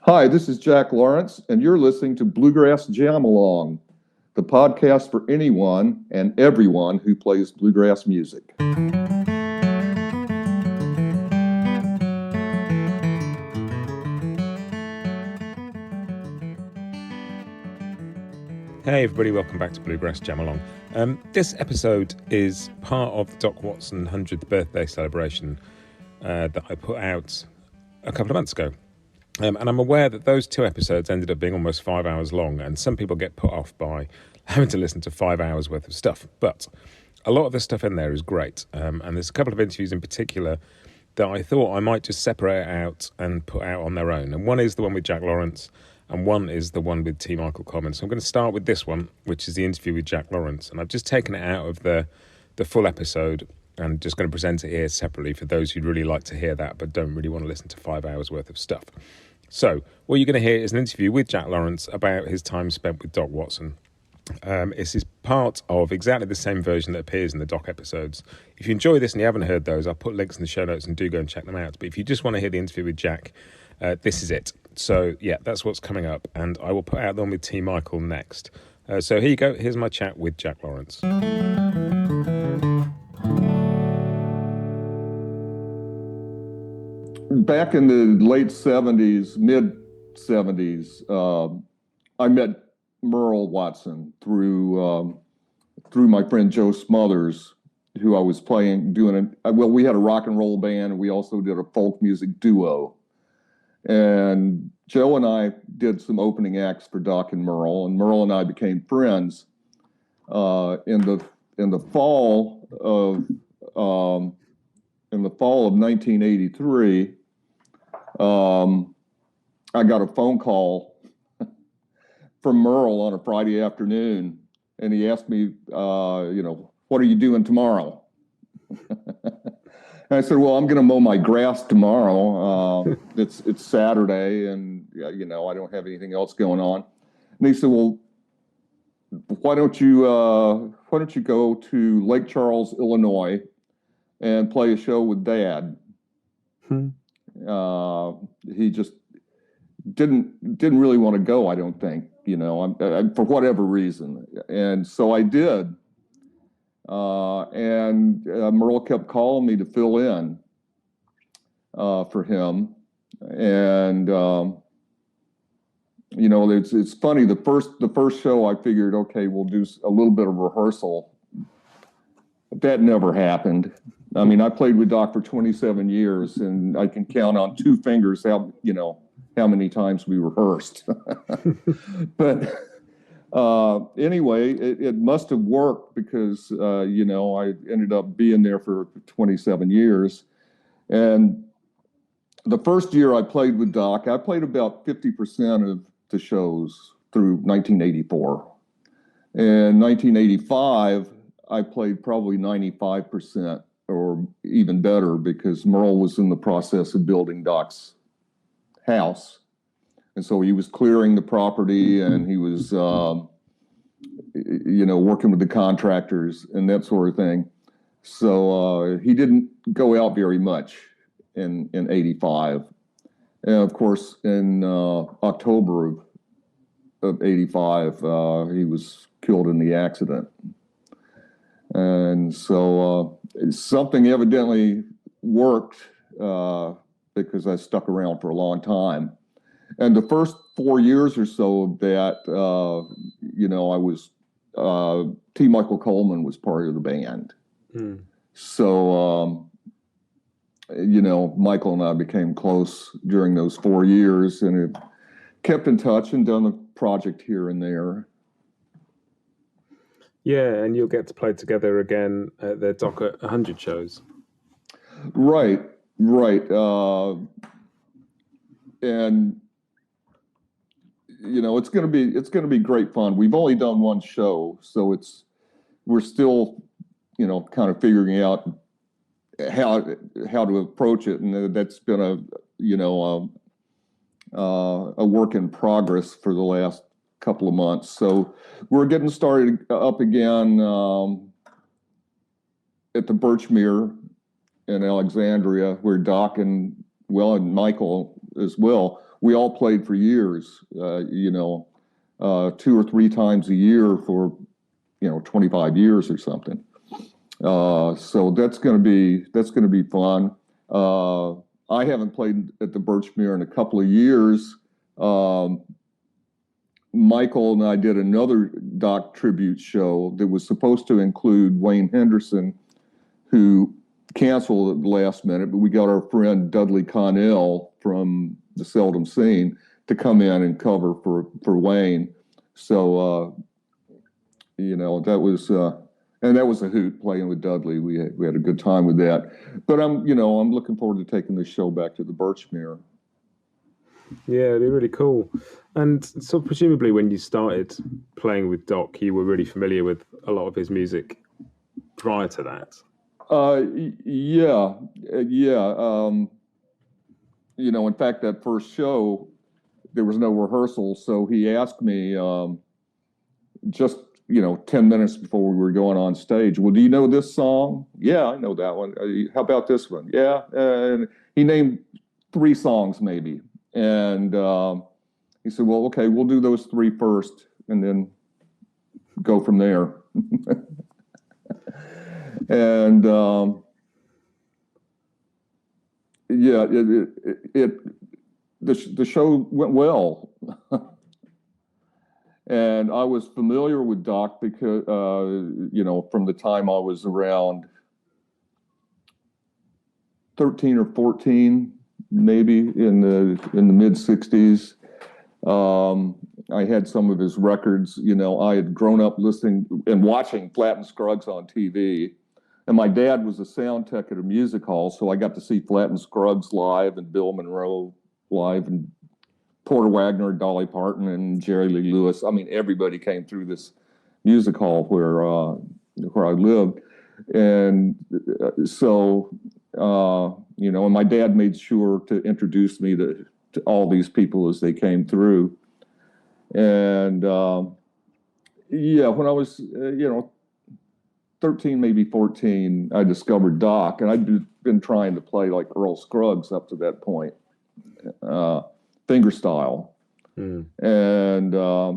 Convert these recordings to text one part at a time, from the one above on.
Hi, this is Jack Lawrence, and you're listening to Bluegrass Jam Along, the podcast for anyone and everyone who plays bluegrass music. Hey everybody, welcome back to Bluegrass Jam Along. This episode is part of the Doc Watson 100th birthday celebration that I put out a couple of months ago. And I'm aware that those two episodes ended up being almost 5 hours long, and some people get put off by having to listen to 5 hours worth of stuff. But a lot of the stuff in there is great, and there's a couple of interviews in particular that I thought I might just separate out and put out on their own. And one is the one with Jack Lawrence, and one is the one with T. Michael Coleman. So I'm going to start with this one, which is the interview with Jack Lawrence. And I've just taken it out of the full episode and just going to present it here separately for those who'd really like to hear that but don't really want to listen to 5 hours worth of stuff. So what you're going to hear is an interview with Jack Lawrence about his time spent with Doc Watson. This is part of exactly the same version that appears in the Doc episodes. If you enjoy this and you haven't heard those, I'll put links in the show notes and do go and check them out. But if you just want to hear the interview with Jack, this is it. So yeah, that's what's coming up, and I will put out the one with T. Michael next. So here you go. Here's my chat with Jack Lawrence. Back in the late 70s, mid 70s, I met Merle Watson through my friend Joe Smothers, who I was we had a rock and roll band, and we also did a folk music duo. And Joe and I did some opening acts for Doc and Merle and I became friends. In the fall of 1983, I got a phone call from Merle on a Friday afternoon, and he asked me, what are you doing tomorrow? And I said, well, I'm going to mow my grass tomorrow. It's Saturday, and I don't have anything else going on. And he said, well, why don't you go to Lake Charles, Illinois, and play a show with Dad? He just didn't really want to go, I don't think, for whatever reason. And so I did. And Merle kept calling me to fill in for him. And it's funny. The first show, I figured, okay, we'll do a little bit of rehearsal. But that never happened. I mean, I played with Doc for 27 years, and I can count on two fingers how many times we rehearsed. But anyway, it must have worked because, I ended up being there for 27 years. And the first year I played with Doc, I played about 50% of the shows through 1984. In 1985, I played probably 95% or even better because Merle was in the process of building Doc's house. And so he was clearing the property, and he was, working with the contractors and that sort of thing. So he didn't go out very much in 85. And of course, in October of 85, he was killed in the accident. And so something evidently worked because I stuck around for a long time. And the first 4 years or so of that, I was, T. Michael Coleman was part of the band. So, Michael and I became close during those 4 years, and have kept in touch and done a project here and there. Yeah, and you'll get to play together again at the Doc 100 shows. Right. And it's going to be great fun. We've only done one show, so we're still, kind of figuring out how to approach it, and that's been a work in progress for the last couple of months. So we're getting started up again at the Birchmere in Alexandria, where Doc and Michael as well we all played for years, 2 or 3 times a year for, 25 years or something. So that's going to be fun. I haven't played at the Birchmere in a couple of years. Michael and I did another Doc tribute show that was supposed to include Wayne Henderson, who canceled at the last minute, but we got our friend Dudley Connell from the Seldom Scene to come in and cover for Wayne. So, that was, and that was a hoot playing with Dudley. We had a good time with that. But I'm looking forward to taking this show back to the Birchmere. Yeah, it'd be really cool. And so presumably when you started playing with Doc, you were really familiar with a lot of his music prior to that. Yeah. In fact, that first show, there was no rehearsal. So he asked me just, 10 minutes before we were going on stage, well, do you know this song? Yeah, I know that one. How about this one? Yeah. And he named 3 songs maybe. And he said, well, okay, we'll do those 3 first and then go from there. And the show went well. And I was familiar with Doc because, from the time I was around 13 or 14, maybe in the mid 60s. I had some of his records. I had grown up listening and watching Flatt and Scruggs on TV. And my dad was a sound tech at a music hall, so I got to see Flatt and Scruggs live and Bill Monroe live and Porter Wagner, Dolly Parton, and Jerry Lee Lewis. I mean, everybody came through this music hall where I lived. And so, and my dad made sure to introduce me to all these people as they came through. And when I was, 13, maybe 14, I discovered Doc, and I'd been trying to play like Earl Scruggs up to that point, fingerstyle. And, I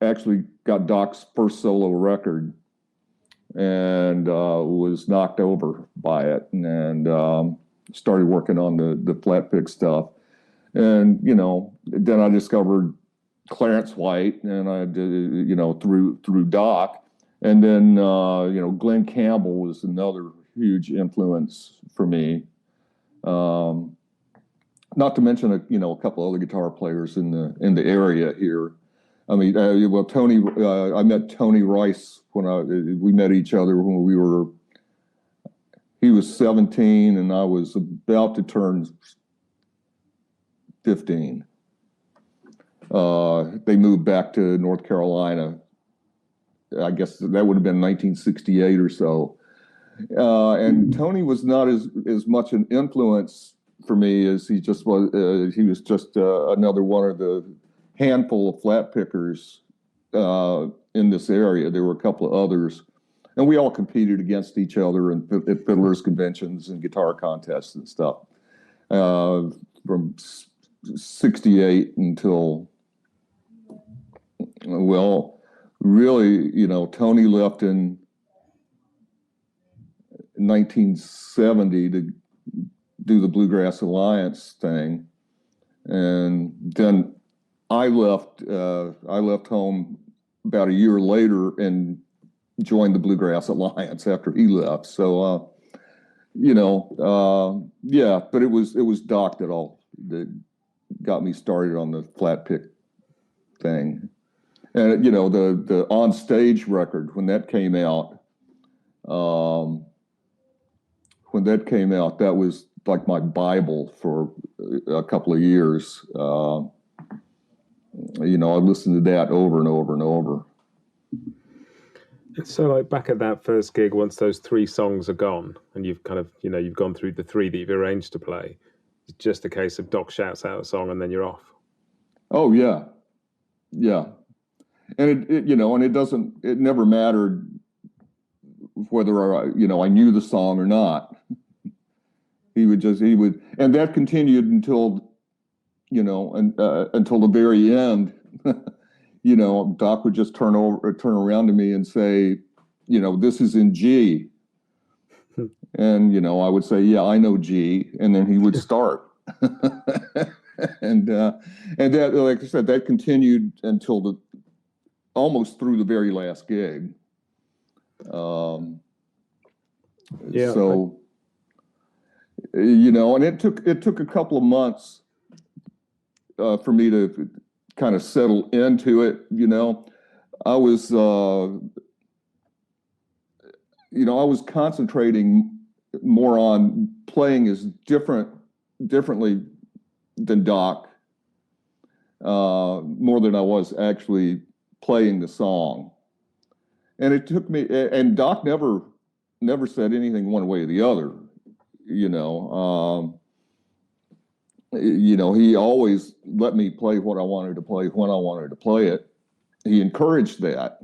actually got Doc's first solo record and was knocked over by it, and started working on the flat pick stuff. And, then I discovered Clarence White, and I did, through Doc. And then, Glenn Campbell was another huge influence for me. Not to mention, a couple other guitar players in the area here. I mean, Tony, I met Tony Rice when we met each other when he was 17 and I was about to turn 15. They moved back to North Carolina. I guess that would have been 1968 or so. And Tony was not as much an influence for me as he just was. He was just another one of the handful of flat pickers in this area. There were a couple of others, and we all competed against each other at fiddlers conventions and guitar contests and stuff from 68 until, well, really, Tony left in 1970 to do the Bluegrass Alliance thing, and then I left home about a year later and joined the Bluegrass Alliance after he left. So, but it was Doc that got me started on the flat pick thing. And, the On Stage record, when that came out, that was like my Bible for a couple of years. I listened to that over and over and over. So, like, back at that first gig, once those 3 songs are gone, and you've kind of, you've gone through the 3 that you've arranged to play, it's just a case of Doc shouts out a song and then you're off. Oh yeah, yeah, and it never mattered whether I knew the song or not. And that continued until, until the very end. Doc would just turn around to me and say, this is in G. And, I would say, yeah, I know G. And then he would start. and that, like I said, that continued until almost through the very last gig. Yeah. So, and it took a couple of months for me to kind of settle into it. I was, I was concentrating more on playing as differently than Doc, more than I was actually playing the song. And it took me, and Doc never said anything one way or the other. He always let me play what I wanted to play when I wanted to play it. He encouraged that.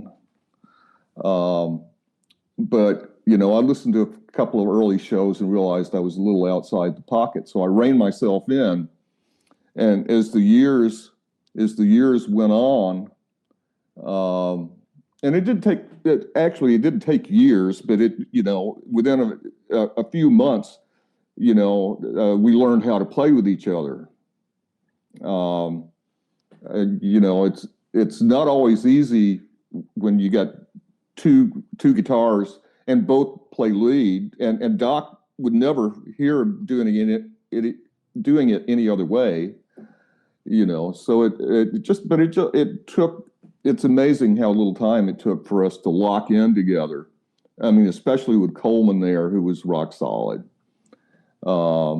But, I listened to a couple of early shows and realized I was a little outside the pocket. So I reined myself in. And as the years went on, and it didn't take years, but within a few months, we learned how to play with each other. It's not always easy when you got two guitars and both play lead, and Doc would never hear him doing it any other way. So it's amazing how little time it took for us to lock in together. I mean, especially with Coleman there, who was rock solid. I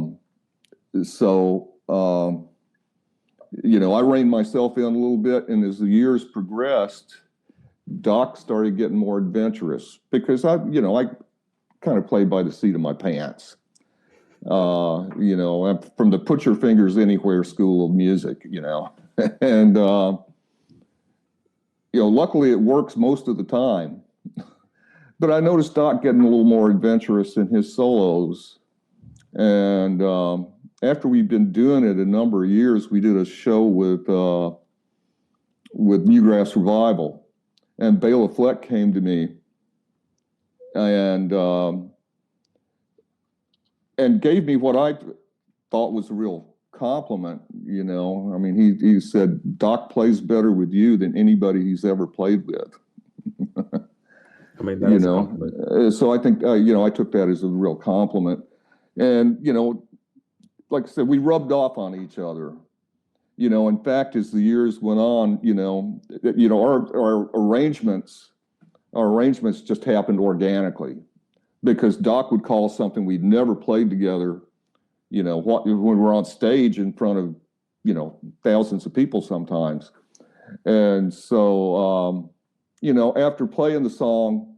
reined myself in a little bit, and as the years progressed, Doc started getting more adventurous because I kind of played by the seat of my pants. I'm from the Put Your Fingers Anywhere school of music, and luckily it works most of the time. But I noticed Doc getting a little more adventurous in his solos, and after we'd been doing it a number of years, we did a show with Bluegrass Revival, and Bela Fleck came to me and gave me what I thought was a real compliment. I mean, he said, Doc plays better with you than anybody he's ever played with. I mean, that's a compliment. So I think, I took that as a real compliment. And, like I said, we rubbed off on each other. In fact, as the years went on, our arrangements just happened organically, because Doc would call something we'd never played together, when we're on stage in front of, thousands of people sometimes. And so, after playing the song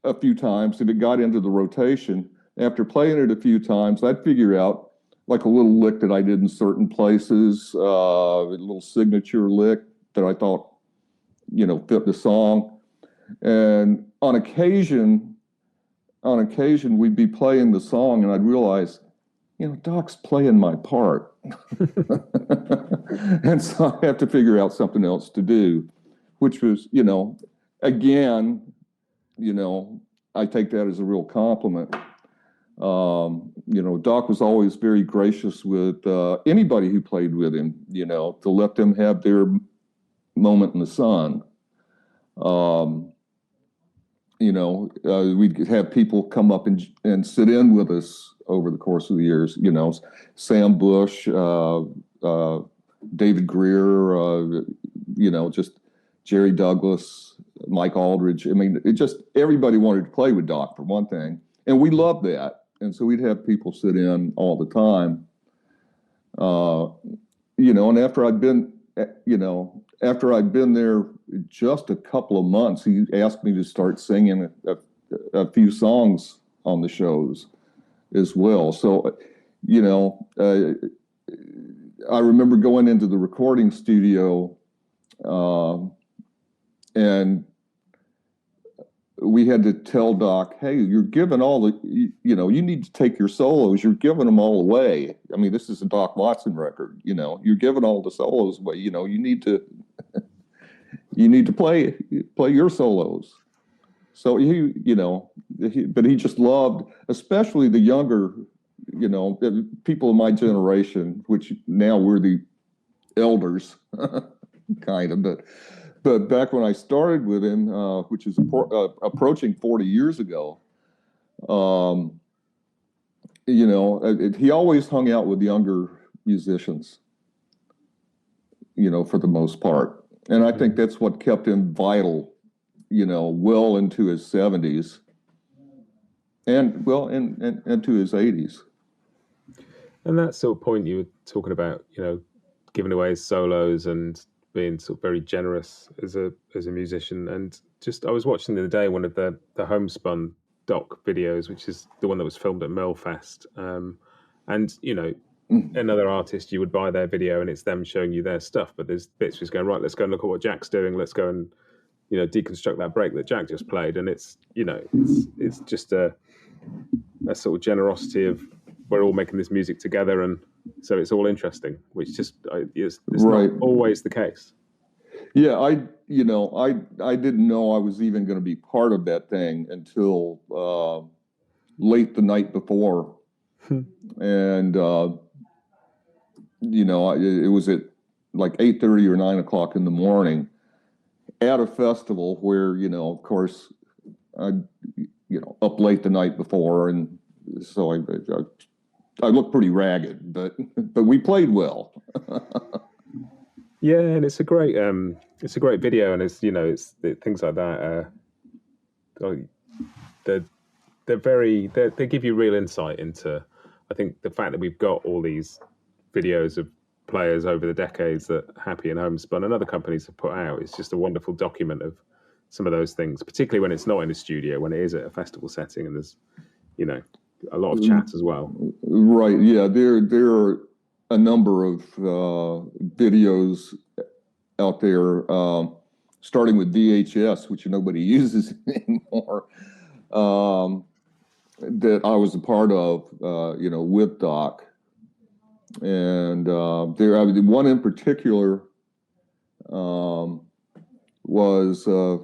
a few times, if it got into the rotation, after playing it a few times, I'd figure out like a little lick that I did in certain places, a little signature lick that I thought, fit the song. And on occasion, we'd be playing the song and I'd realize, Doc's playing my part. And so I have to figure out something else to do, which was, again, I take that as a real compliment. Doc was always very gracious with anybody who played with him, to let them have their moment in the sun. We'd have people come up and sit in with us over the course of the years, Sam Bush, David Greer, just Jerry Douglas, Mike Aldridge. I mean, everybody wanted to play with Doc for one thing. And we loved that. And so we'd have people sit in all the time. And after I'd been there just a couple of months, he asked me to start singing a few songs on the shows as well. So, I remember going into the recording studio, and we had to tell Doc, hey, you're giving all the, you need to take your solos. You're giving them all away. I mean, this is a Doc Watson record. You're giving all the solos away. You need to, play your solos. So but he just loved, especially the younger, people of my generation, which now we're the elders, kind of, but back when I started with him, which is approaching 40 years ago, he always hung out with younger musicians, for the most part. And I think that's what kept him vital, well into his 70s and to his 80s. And that sort of point you were talking about, giving away his solos and being sort of very generous as a musician. And just, I was watching the other day one of the Homespun doc videos, which is the one that was filmed at Merlefest. And another artist, you would buy their video and it's them showing you their stuff, but there's bits just going, right, let's go and look at what Jack's doing. Let's go and deconstruct that break that Jack just played. And it's it's just a sort of generosity of, we're all making this music together, and so it's all interesting, which just is right. Not always the case. Yeah, I didn't know I was even going to be part of that thing until late the night before, and it was at like 8:30 or 9 o'clock in the morning at a festival where of course I up late the night before, and so I looked pretty ragged, but we played well. Yeah, and it's a great video, and it's things like that. They give you real insight into, I think, the fact that we've got all these videos of players over the decades that Happy and Homespun and other companies have put out. It's just a wonderful document of some of those things, particularly when it's not in a studio, when it is at a festival setting, and there's a lot of chat as well. Right. Yeah. There are a number of videos out there, starting with VHS, which nobody uses anymore, that I was a part of, with Doc. And one in particular was a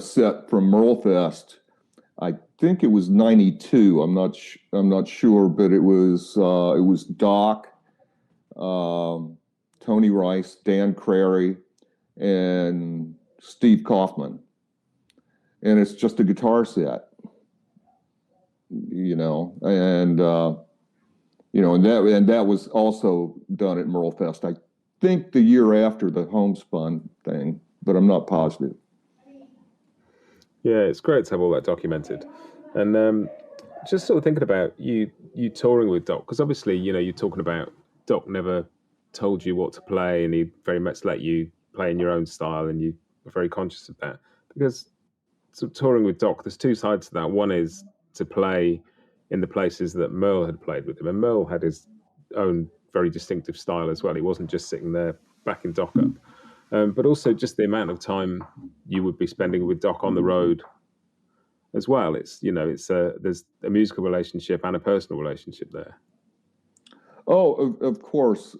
set from Merlefest. I think it was '92. I'm not sure, but it was Doc, Tony Rice, Dan Crary, and Steve Kaufman, and it's just a guitar set, and that was also done at Merlefest. I think the year after the Homespun thing, but I'm not positive. Yeah, it's great to have all that documented. And just sort of thinking about you touring with Doc, because obviously, you're talking about Doc never told you what to play, and he very much let you play in your own style, and you were very conscious of that. Because sort of touring with Doc, there's two sides to that. One is to play in the places that Merle had played with him, and Merle had his own very distinctive style as well. He wasn't just sitting there backing Doc up. But also just the amount of time you would be spending with Doc on the road as well. It's there's a musical relationship and a personal relationship there. Oh, of course.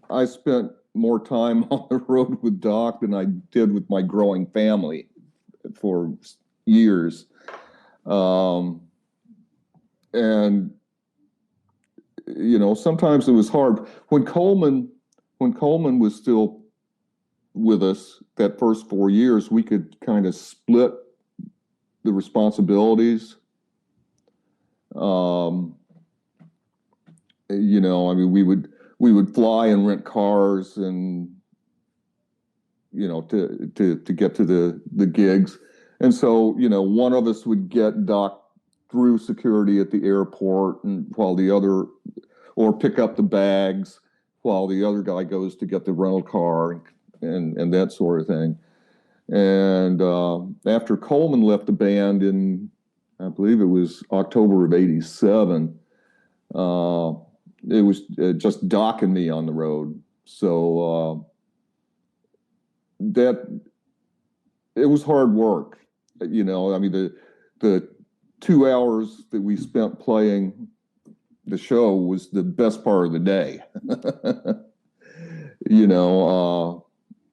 I spent more time on the road with Doc than I did with my growing family for years, and sometimes it was hard when Coleman was still with us. That first 4 years, we could kind of split the responsibilities. We would fly and rent cars, and to get to the gigs, and so one of us would get Doc through security at the airport, and while the other, or pick up the bags while the other guy goes to get the rental car, and that sort of thing. And after Coleman left the band in, I believe it was October of '87, it was just Doc and me on the road. So that it was hard work. You know, I mean, the 2 hours that we spent playing the show was the best part of the day. you know,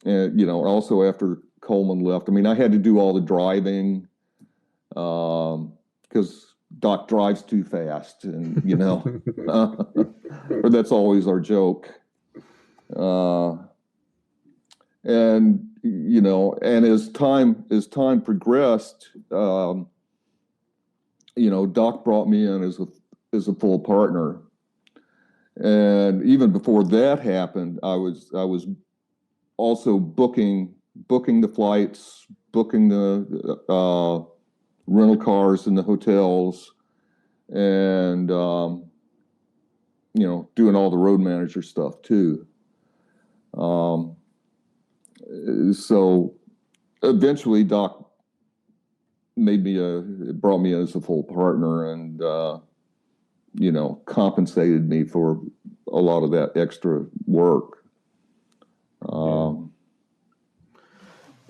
and also after Coleman left, I mean, I had to do all the driving because Doc drives too fast, and or that's always our joke. And and as time progressed, Doc brought me in as a full partner. And even before that happened, I was also booking the flights, booking the rental cars and the hotels, and doing all the road manager stuff too. So eventually Doc brought me in as a full partner, and compensated me for a lot of that extra work.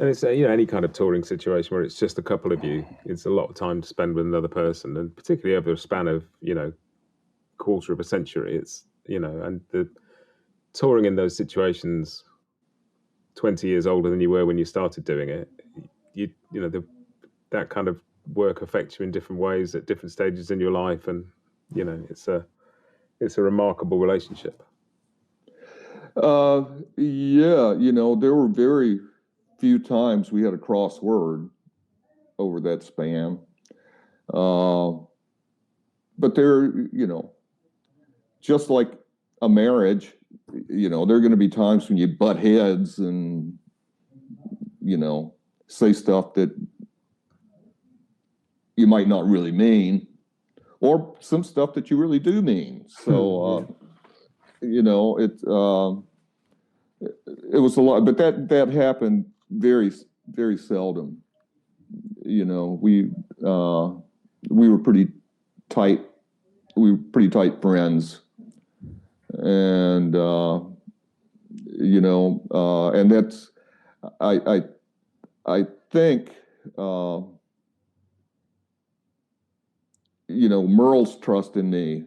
And it's any kind of touring situation where it's just a couple of you, it's a lot of time to spend with another person, and particularly over a span of quarter of a century. It's and the touring in those situations, 20 years older than you were when you started doing it, that kind of work affects you in different ways at different stages in your life, and it's a remarkable relationship. Yeah, there were very few times we had a crossword over that span. But there, just like a marriage, there are going to be times when you butt heads and, say stuff that you might not really mean, or some stuff that you really do mean. So, it was a lot, but that happened very, very seldom. We were pretty tight. We were pretty tight friends, and and that's I think Merle's trust in me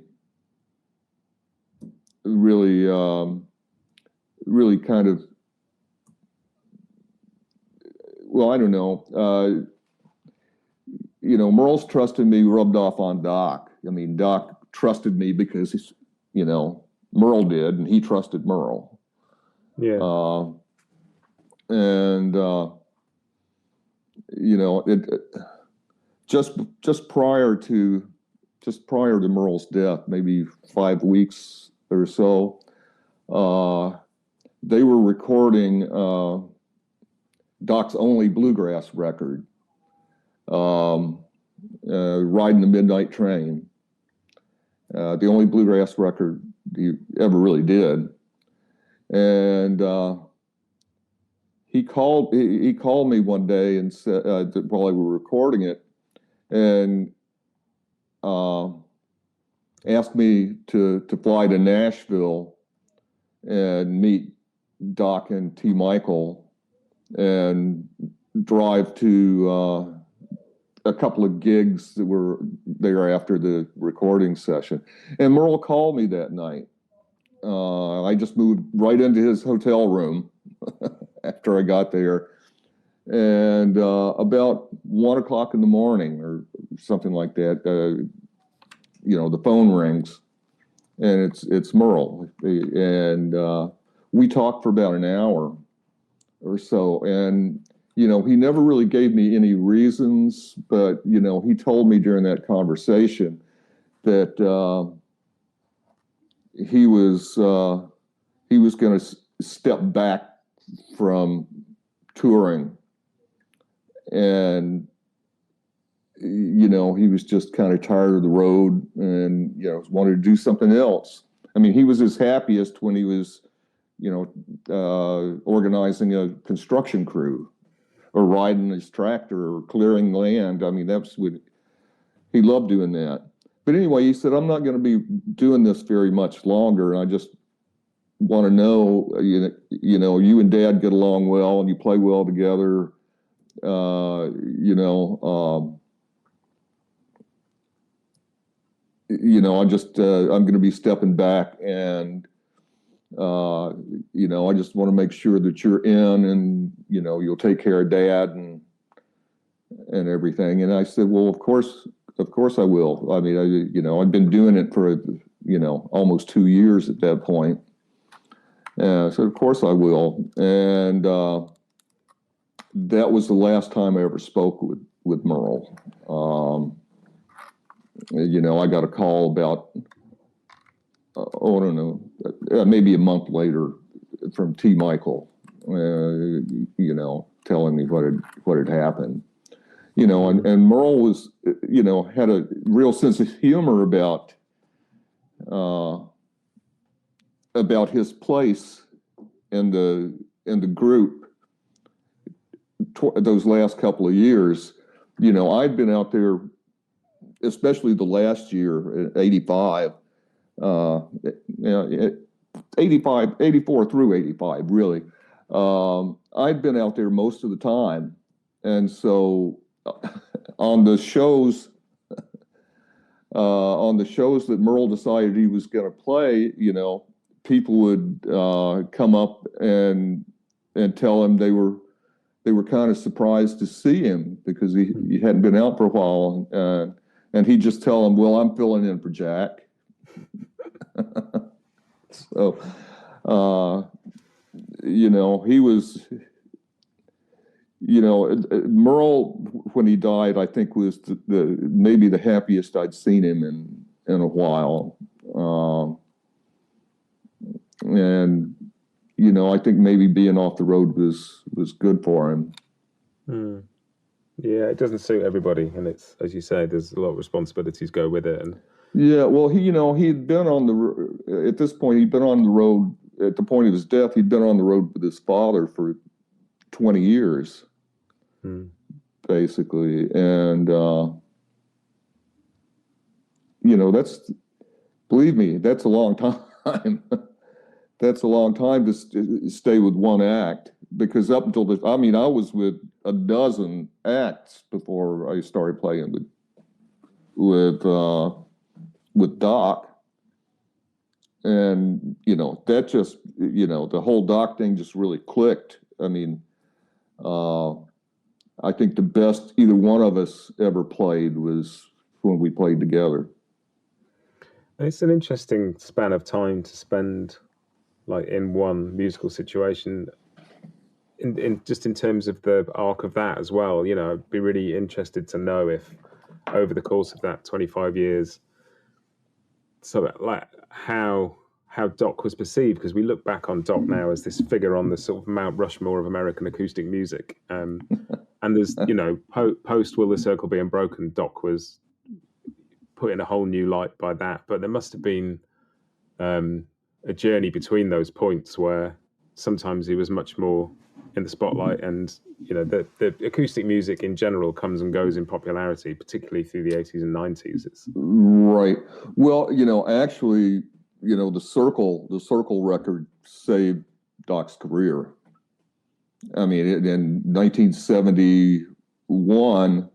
really really kind of, well, I don't know. Merle's trust in me rubbed off on Doc. I mean, Doc trusted me because he's, Merle did, and he trusted Merle. Yeah. And just prior to Merle's death, maybe 5 weeks or so, they were recording Doc's only bluegrass record, Riding the Midnight Train, the only bluegrass record he ever really did. And he called me one day and said, while we were recording it, and asked me to fly to Nashville and meet Doc and T. Michael and drive to a couple of gigs that were there after the recording session. And Merle called me that night. I just moved right into his hotel room after I got there. And about 1 o'clock in the morning or something like that, the phone rings, and it's Merle. And we talked for about an hour or so. And, he never really gave me any reasons, but, he told me during that conversation that he was going to step back from touring, and he was just kind of tired of the road, and wanted to do something else. I mean, he was his happiest when he was organizing a construction crew, or riding his tractor, or clearing land. I mean, that's what he loved, doing that. But anyway, he said, I'm not going to be doing this very much longer. And I just want to know, you and Dad get along well and you play well together. I'm going to be stepping back, and I just want to make sure that you're in, and you'll take care of Dad and everything. And I said, well, of course I will. I mean, I've been doing it for almost 2 years at that point. So of course I will. And that was the last time I ever spoke with Merle. I got a call about, I don't know, maybe a month later from T. Michael, telling me what had happened. And Merle was, had a real sense of humor about his place in the group those last couple of years. I'd been out there, especially the last year, 85, 84 through 85, really. I'd been out there most of the time. And so on the shows that Merle decided he was going to play, people would come up and tell him they were kind of surprised to see him because he hadn't been out for a while, and he'd just tell them, "Well, I'm filling in for Jack." So, he was. Merle, when he died, I think was maybe the happiest I'd seen him in a while. And I think maybe being off the road was good for him. Yeah, it doesn't suit everybody, and it's, as you say, there's a lot of responsibilities go with it. And yeah, well, he'd been at this point, he'd been on the road at the point of his death. He'd been on the road with his father for 20 years. Basically, and believe me, that's a long time. That's a long time to stay with one act, because up until I was with a dozen acts before I started playing with Doc, and that just the whole Doc thing just really clicked. I mean, I think the best either one of us ever played was when we played together. It's an interesting span of time to spend, like, in one musical situation. In just in terms of the arc of that as well, I'd be really interested to know if over the course of that 25 years, so like how Doc was perceived, because we look back on Doc now as this figure on the sort of Mount Rushmore of American acoustic music. And there's, post Will the Circle Be Unbroken, Doc was put in a whole new light by that. But there must have been a journey between those points where sometimes he was much more in the spotlight, and the acoustic music in general comes and goes in popularity, particularly through the 80s and 90s. It's right. Well, actually, the Circle record saved Doc's career. I mean, in 1971,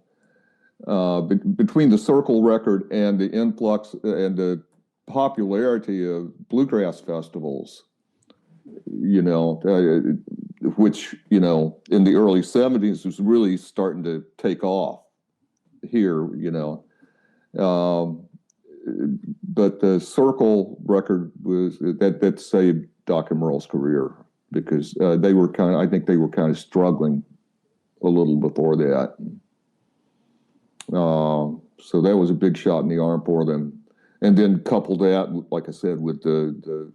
between the Circle record and the influx and the popularity of bluegrass festivals, which, in the early 70s was really starting to take off here, but the Circle record was that saved Doc and Merle's career, because they were I think they were kind of struggling a little before that. So that was a big shot in the arm for them. And then couple that, like I said, with the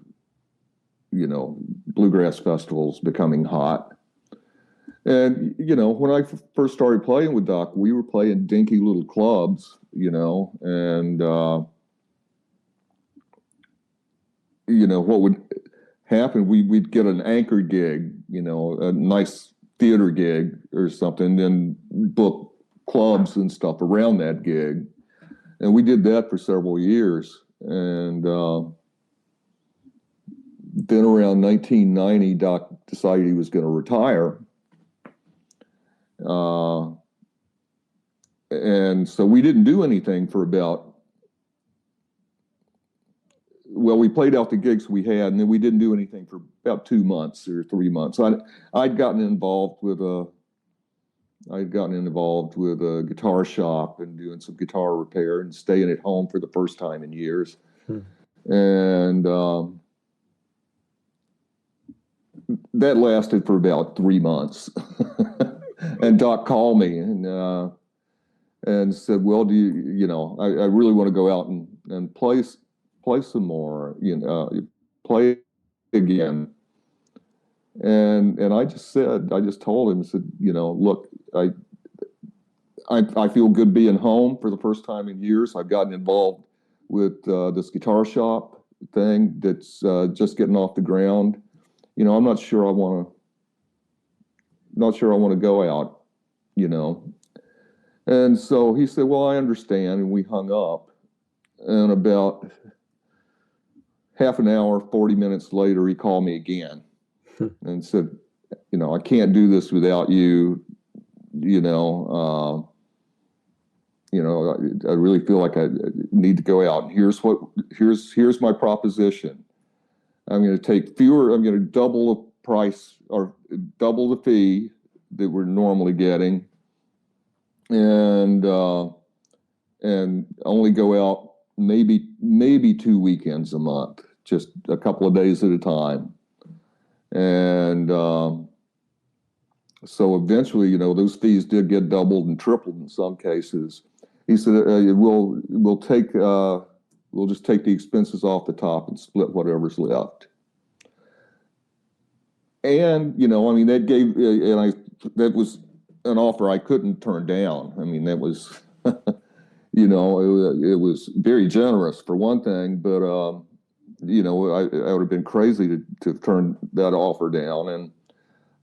bluegrass festivals becoming hot. And, when I first started playing with Doc, we were playing dinky little clubs, and, what would happen, we'd get an anchor gig, a nice theater gig or something, then book clubs and stuff around that gig. And we did that for several years. And, then around 1990, Doc decided he was going to retire. And so we didn't do anything for we played out the gigs we had, and then we didn't do anything for about 2 months or 3 months. I'd gotten involved with a guitar shop and doing some guitar repair and staying at home for the first time in years. And that lasted for about 3 months. And Doc called me and said, well, I really want to go out and play some more, play again. And I just told him, I said, look, I feel good being home for the first time in years. I've gotten involved with this guitar shop thing that's just getting off the ground. I'm not sure I want to go out, And so he said, well, I understand. And we hung up. And about half an hour, 40 minutes later, he called me again and said, I can't do this without you. I really feel like I need to go out. And here's my proposition. I'm going to double the price or double the fee that we're normally getting, and only go out maybe 2 weekends a month, just a couple of days at a time. And so eventually, those fees did get doubled and tripled in some cases. He said, we'll just take the expenses off the top and split whatever's left. And, that was an offer I couldn't turn down. That was, it was very generous for one thing, but, I would have been crazy to turn that offer down.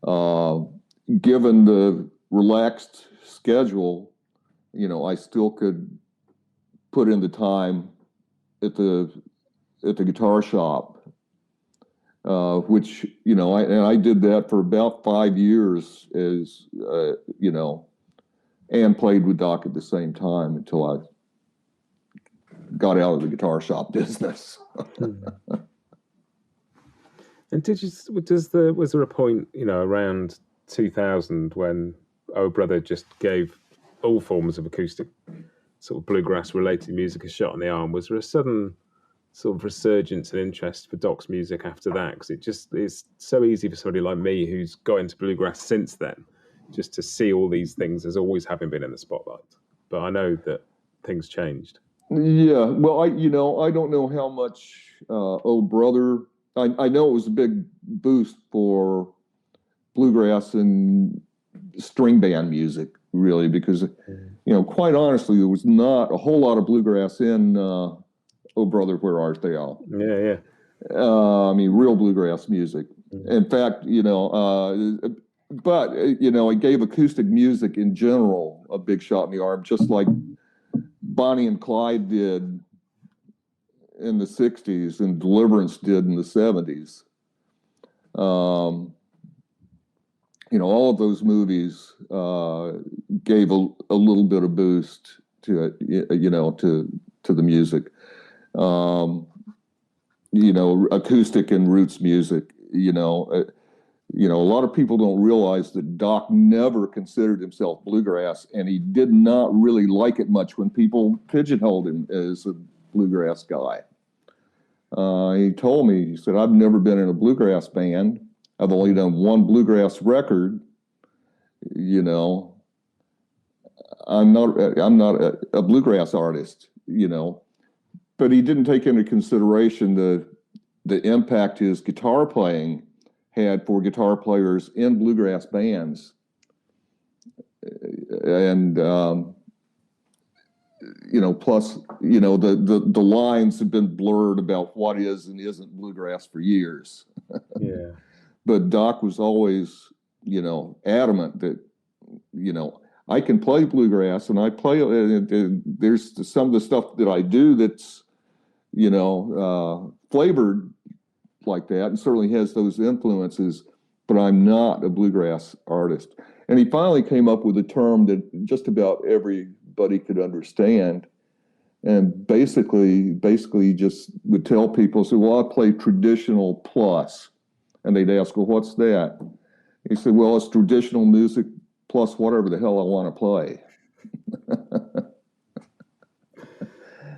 And given the relaxed schedule, I still could put in the time at the guitar shop, which, I did that for about 5 years and played with Doc at the same time until I got out of the guitar shop business. And was there a point, around 2000 when Oh Brother just gave all forms of acoustic sort of bluegrass related music a shot in the arm? Was there a sudden sort of resurgence and interest for Doc's music after that? Because it's so easy for somebody like me who's got into bluegrass since then just to see all these things as always having been in the spotlight. But I know that things changed. Yeah, well, I don't know how much Oh Brother. I know it was a big boost for bluegrass and string band music, really, because quite honestly, there was not a whole lot of bluegrass in Oh Brother, Where Art Thou? Yeah. Real bluegrass music. In fact, but it gave acoustic music in general a big shot in the arm, just like Bonnie and Clyde did in the 60s and Deliverance did in the 70s. All of those movies gave a little bit of boost to it, to the music. Acoustic and roots music, a lot of people don't realize that Doc never considered himself bluegrass, and he did not really like it much when people pigeonholed him as a bluegrass guy. He told me, he said, I've never been in a bluegrass band. I've only done one bluegrass record. I'm not a bluegrass artist, but he didn't take into consideration the impact his guitar playing had for guitar players in bluegrass bands. And, plus, the lines have been blurred about what is and isn't bluegrass for years. Yeah. But Doc was always, adamant that, I can play bluegrass, and I play, there's some of the stuff that I do that's, flavored like that, and certainly has those influences, but I'm not a bluegrass artist. And he finally came up with a term that just about everybody could understand. And basically he just would tell people, say, well, I play traditional plus. And they'd ask, well, what's that? He said, well, it's traditional music plus whatever the hell I want to play.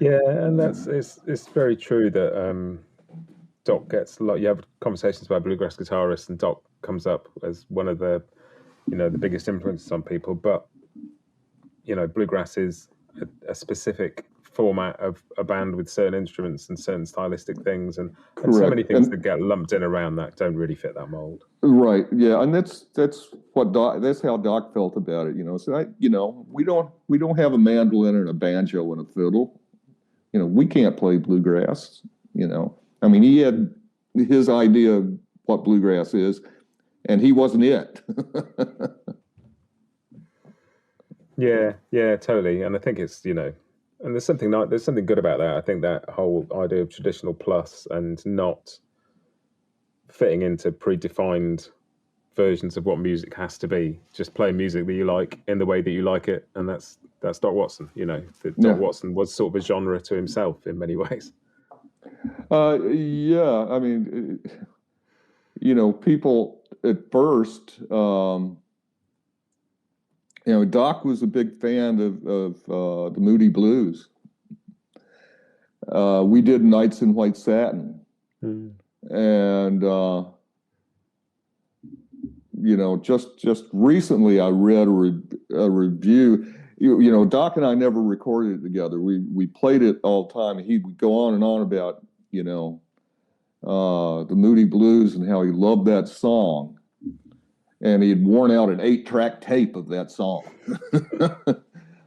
Yeah, and it's very true that Doc gets a lot. You have conversations about bluegrass guitarists, and Doc comes up as one of the the biggest influences on people. But bluegrass is a specific format of a band with certain instruments and certain stylistic things, and so many things that get lumped in around that don't really fit that mold. Right. Yeah, and that's how Doc felt about it. So we don't have a mandolin and a banjo and a fiddle. We can't play bluegrass. I mean, he had his idea of what bluegrass is, and he wasn't it. Yeah, totally. And I think it's and there's something good about that. I think that whole idea of traditional plus and not fitting into predefined versions of what music has to be. Just play music that you like in the way that you like it, and that's Doc Watson. Doc Watson was sort of a genre to himself in many ways. Yeah, I mean, people at first, Doc was a big fan of the Moody Blues. We did Nights in White Satin, and just recently I read a review. Doc and I never recorded it together. We played it all the time. He would go on and on about the Moody Blues and how he loved that song. And he had worn out an 8-track tape of that song,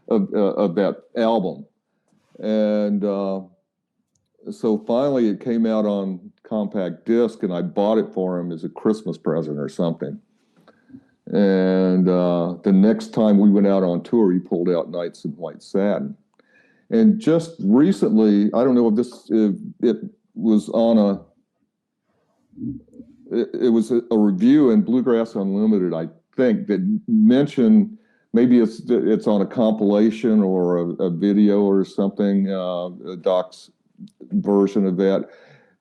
of that album. And so finally it came out on compact disc, and I bought it for him as a Christmas present or something. And the next time we went out on tour, he pulled out Nights in White Satin. And just recently, I don't know if it was on it was a review in Bluegrass Unlimited, I think, that mentioned, maybe it's on a compilation or a video or something, Doc's version of that.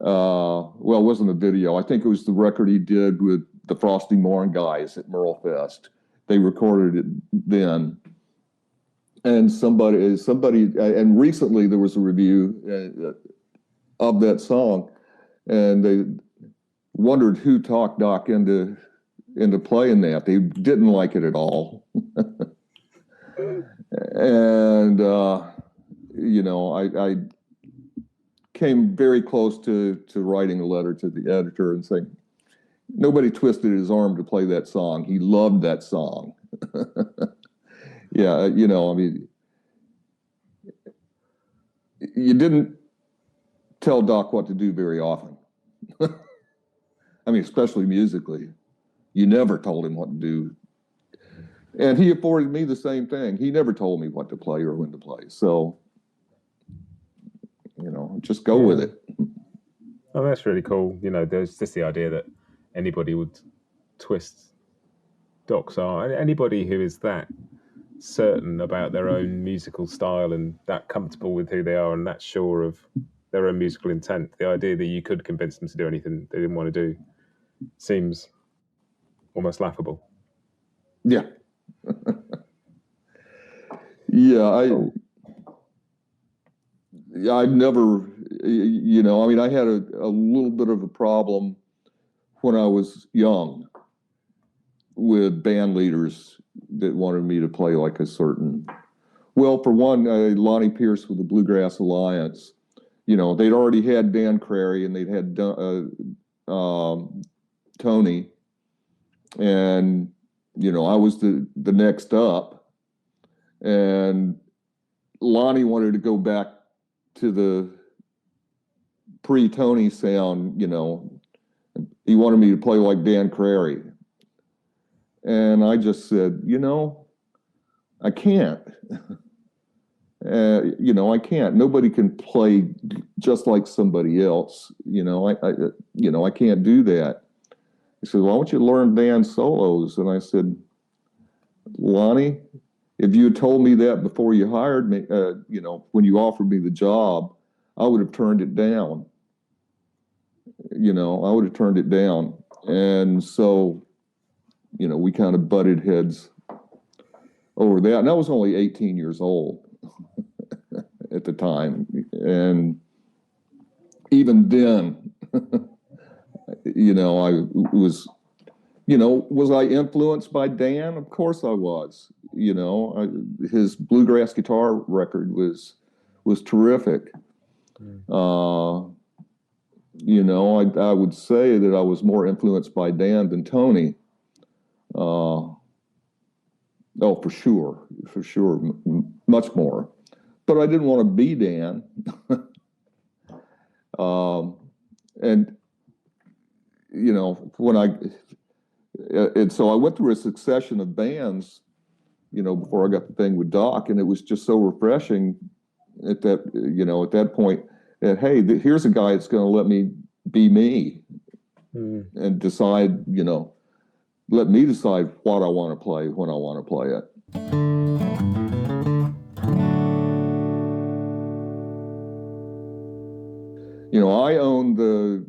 Well, it wasn't a video. I think it was the record he did with the Frosty Morn guys at Merle Fest. They recorded it then. And somebody, and recently there was a review of that song, and they wondered who talked Doc into playing that. They didn't like it at all. And I came very close to writing a letter to the editor and saying, nobody twisted his arm to play that song. He loved that song. Yeah, I mean, you didn't tell Doc what to do very often. I mean, especially musically. You never told him what to do. And he afforded me the same thing. He never told me what to play or when to play. So, just go with it. Oh, that's really cool. There's just the idea that anybody would twist Doc's art. Anybody who is that certain about their own musical style and that comfortable with who they are and that sure of their own musical intent, the idea that you could convince them to do anything they didn't want to do seems almost laughable. Yeah. Yeah, I've never, I mean, I had a little bit of a problem when I was young with band leaders that wanted me to play like a certain, well, for one, Lonnie Pierce with the Bluegrass Alliance, they'd already had Dan Crary and they'd had Tony, and I was the next up, and Lonnie wanted to go back to the pre-Tony sound. He wanted me to play like Dan Crary, and I just said, I can't. I can't. Nobody can play just like somebody else. I can't do that. He said, "Why don't you learn Dan solos?" And I said, "Lonnie, if you had told me that before you hired me, when you offered me the job, I would have turned it down. I would have turned it down." And so, we kind of butted heads over that. And I was only 18 years old at the time. And even then, I was I influenced by Dan? Of course I was. His bluegrass guitar record was terrific. I would say that I was more influenced by Dan than Tony. Oh, for sure, much more. But I didn't want to be Dan. And so I went through a succession of bands, before I got the thing with Doc, and it was just so refreshing at that point that, hey, here's a guy that's going to let me be me and decide, let me decide what I want to play when I want to play it. I own the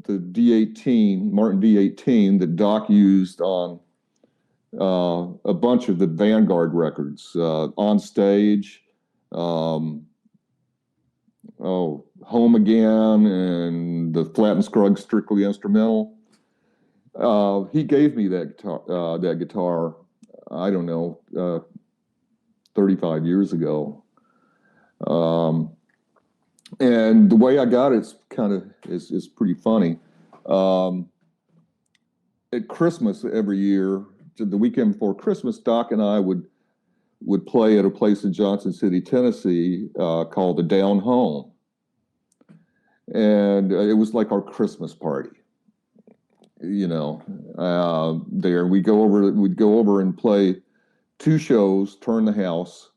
D18, Martin D18 that Doc used on a bunch of the Vanguard records, On Stage, Home Again, and the Flat and Scruggs Strictly Instrumental. He gave me that guitar, I don't know, 35 years ago. And the way I got it is pretty funny. At Christmas every year, the weekend before Christmas, Doc and I would play at a place in Johnson City, Tennessee, called the Down Home. And it was like our Christmas party, there. We'd go over and play 2 shows, turn the house,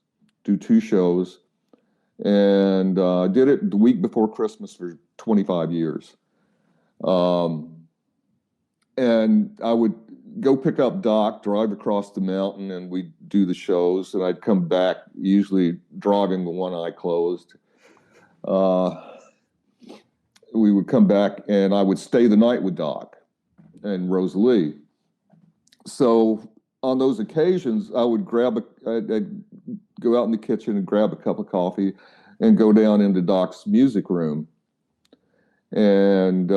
do 2 shows. And did it the week before Christmas for 25 years. And I would go pick up Doc, drive across the mountain, and we'd do the shows. And I'd come back, usually driving with one eye closed. We would come back, and I would stay the night with Doc and Rosalie. So on those occasions, I would I'd go out in the kitchen and grab a cup of coffee and go down into Doc's music room. And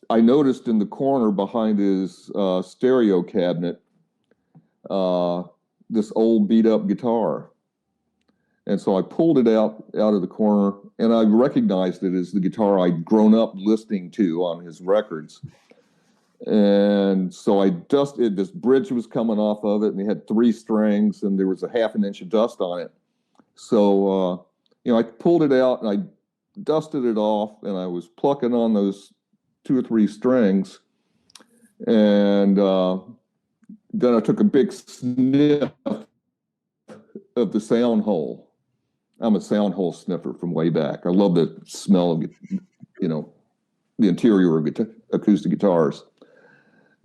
I noticed in the corner behind his stereo cabinet this old beat-up guitar. And so I pulled it out of the corner, and I recognized it as the guitar I'd grown up listening to on his records. And so I dusted, this bridge was coming off of it, and it had 3 strings, and there was a half an inch of dust on it. So, I pulled it out, and I dusted it off, and I was plucking on those 2 or 3 strings. And then I took a big sniff of the sound hole. I'm a sound hole sniffer from way back. I love the smell of, the interior of acoustic guitars.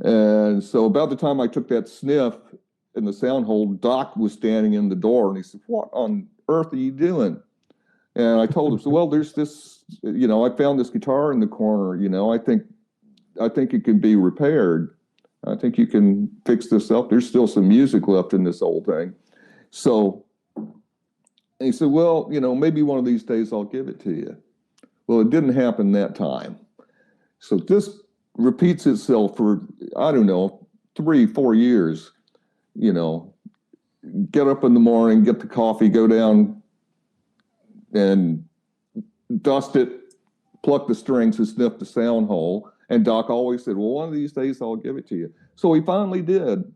And so about the time I took that sniff in the sound hole, Doc was standing in the door, and he said, "What on earth are you doing?" And I told him, "So, well, there's this, I found this guitar in the corner, I think it can be repaired. I think you can fix this up. There's still some music left in this old thing." So he said, "Well, maybe one of these days I'll give it to you." Well, it didn't happen that time. So this repeats itself for, I don't know, 3-4 years. Get up in the morning, get the coffee, go down and dust it, pluck the strings and sniff the sound hole. And Doc always said, "Well, one of these days I'll give it to you." So he finally did.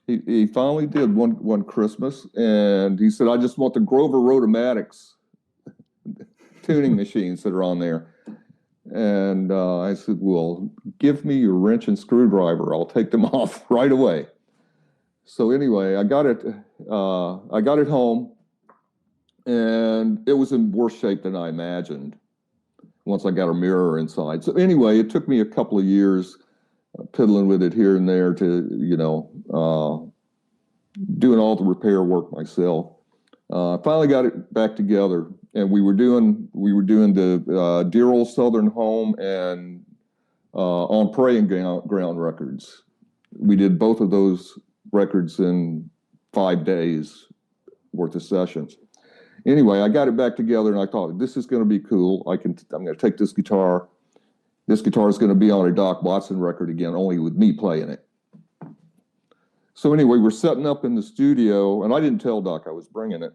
He finally did one Christmas, and he said, "I just want the Grover Rotomatics tuning machines that are on there." And I said, "Well, give me your wrench and screwdriver. I'll take them off right away." So anyway, I got it home, and it was in worse shape than I imagined once I got a mirror inside. So anyway, it took me a couple of years piddling with it here and there to, doing all the repair work myself. I finally got it back together, and we were doing the Dear Old Southern Home and On Praying Ground records. We did both of those records in 5 days worth of sessions. Anyway, I got it back together, and I thought, this is going to be cool. I'm going to take this guitar. This guitar is going to be on a Doc Watson record again, only with me playing it. So anyway, we're setting up in the studio, and I didn't tell Doc I was bringing it.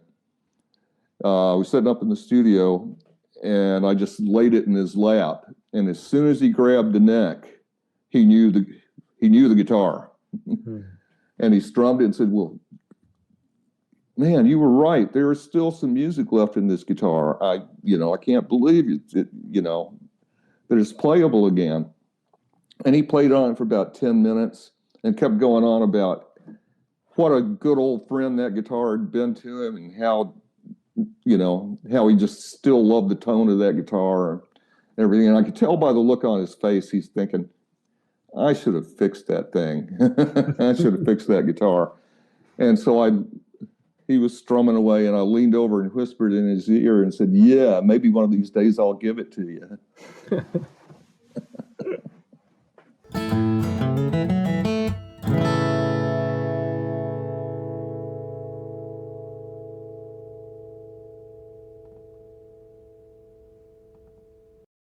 We're setting up in the studio, and I just laid it in his lap. And as soon as he grabbed the neck, he knew the guitar, and he strummed it and said, "Well, man, you were right. There is still some music left in this guitar. I can't believe it. That it's playable again." And he played on it for about 10 minutes and kept going on about what a good old friend that guitar had been to him, and how he just still loved the tone of that guitar and everything. And I could tell by the look on his face, he's thinking, I should have fixed that thing. I should have fixed that guitar. And so he was strumming away, and I leaned over and whispered in his ear and said, "Yeah, maybe one of these days I'll give it to you."